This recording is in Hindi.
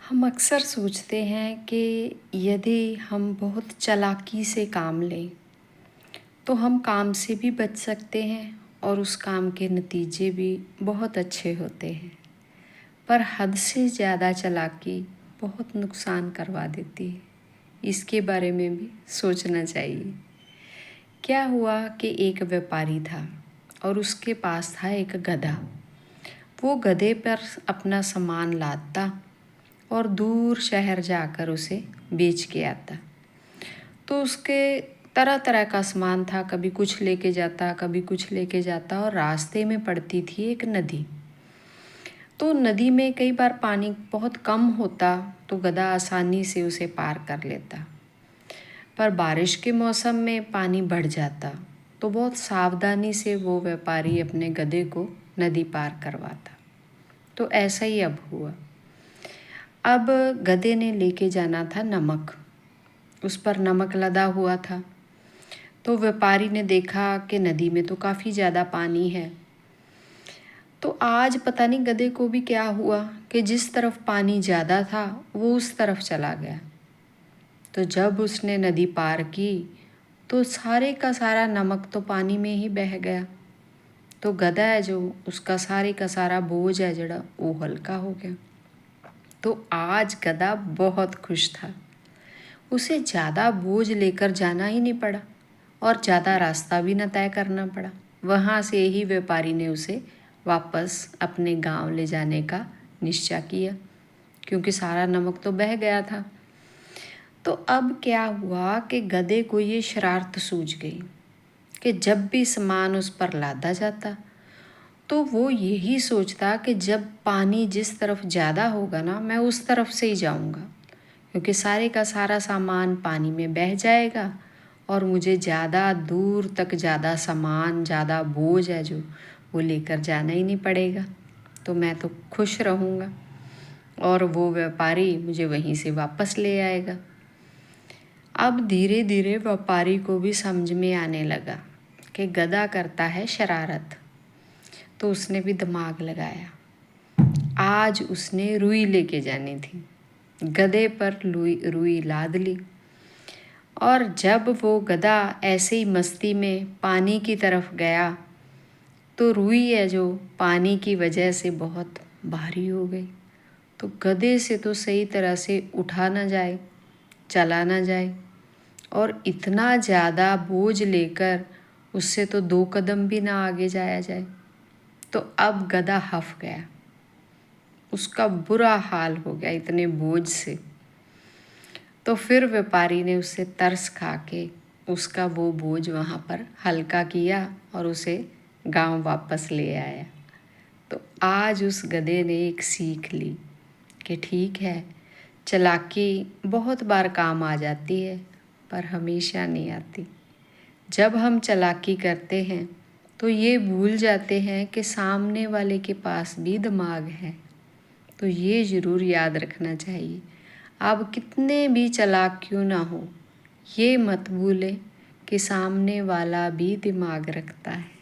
हम अक्सर सोचते हैं कि यदि हम बहुत चालाकी से काम लें तो हम काम से भी बच सकते हैं और उस काम के नतीजे भी बहुत अच्छे होते हैं। पर हद से ज़्यादा चालाकी बहुत नुकसान करवा देती है। इसके बारे में भी सोचना चाहिए। क्या हुआ कि एक व्यापारी था और उसके पास था एक गधा। वो गधे पर अपना सामान लादता और दूर शहर जाकर उसे बेच के आता। तो उसके तरह तरह का सामान था, कभी कुछ लेके जाता कभी कुछ लेके जाता। और रास्ते में पड़ती थी एक नदी। तो नदी में कई बार पानी बहुत कम होता तो गधा आसानी से उसे पार कर लेता। पर बारिश के मौसम में पानी बढ़ जाता तो बहुत सावधानी से वो व्यापारी अपने गधे को नदी पार करवाता। तो ऐसा ही अब हुआ। अब गधे ने लेके जाना था नमक। उस पर नमक लदा हुआ था। तो व्यापारी ने देखा कि नदी में तो काफ़ी ज़्यादा पानी है। तो आज पता नहीं गधे को भी क्या हुआ कि जिस तरफ पानी ज़्यादा था वो उस तरफ चला गया। तो जब उसने नदी पार की तो सारे का सारा नमक तो पानी में ही बह गया। तो गधा है जो, उसका सारे का सारा बोझ है जड़ा वो हल्का हो गया। तो आज गधा बहुत खुश था। उसे ज़्यादा बोझ लेकर जाना ही नहीं पड़ा और ज़्यादा रास्ता भी न तय करना पड़ा। वहाँ से ही व्यापारी ने उसे वापस अपने गांव ले जाने का निश्चय किया, क्योंकि सारा नमक तो बह गया था। तो अब क्या हुआ कि गधे को ये शरारत सूझ गई कि जब भी सामान उस पर लादा जाता तो वो यही सोचता कि जब पानी जिस तरफ ज़्यादा होगा ना, मैं उस तरफ से ही जाऊंगा, क्योंकि सारे का सारा सामान पानी में बह जाएगा और मुझे ज़्यादा दूर तक ज़्यादा सामान, ज़्यादा बोझ है जो वो लेकर जाना ही नहीं पड़ेगा। तो मैं तो खुश रहूँगा और वो व्यापारी मुझे वहीं से वापस ले आएगा। अब धीरे धीरे व्यापारी को भी समझ में आने लगा कि गधा करता है शरारत। तो उसने भी दिमाग लगाया। आज उसने रुई लेके जानी थी। गधे पर रुई लाद ली और जब वो गधा ऐसे ही मस्ती में पानी की तरफ गया तो रुई है जो पानी की वजह से बहुत भारी हो गई। तो गधे से तो सही तरह से उठा ना जाए, चला ना जाए और इतना ज़्यादा बोझ लेकर उससे तो 2 कदम भी ना आगे जाया जाए। तो अब गधा हफ गया, उसका बुरा हाल हो गया इतने बोझ से। तो फिर व्यापारी ने उससे तरस खा के उसका वो बोझ वहाँ पर हल्का किया और उसे गांव वापस ले आया। तो आज उस गधे ने एक सीख ली कि ठीक है, चालाकी बहुत बार काम आ जाती है पर हमेशा नहीं आती। जब हम चालाकी करते हैं तो ये भूल जाते हैं कि सामने वाले के पास भी दिमाग है। तो ये ज़रूर याद रखना चाहिए। आप कितने भी चालाक क्यों ना हो, ये मत भूलें कि सामने वाला भी दिमाग रखता है।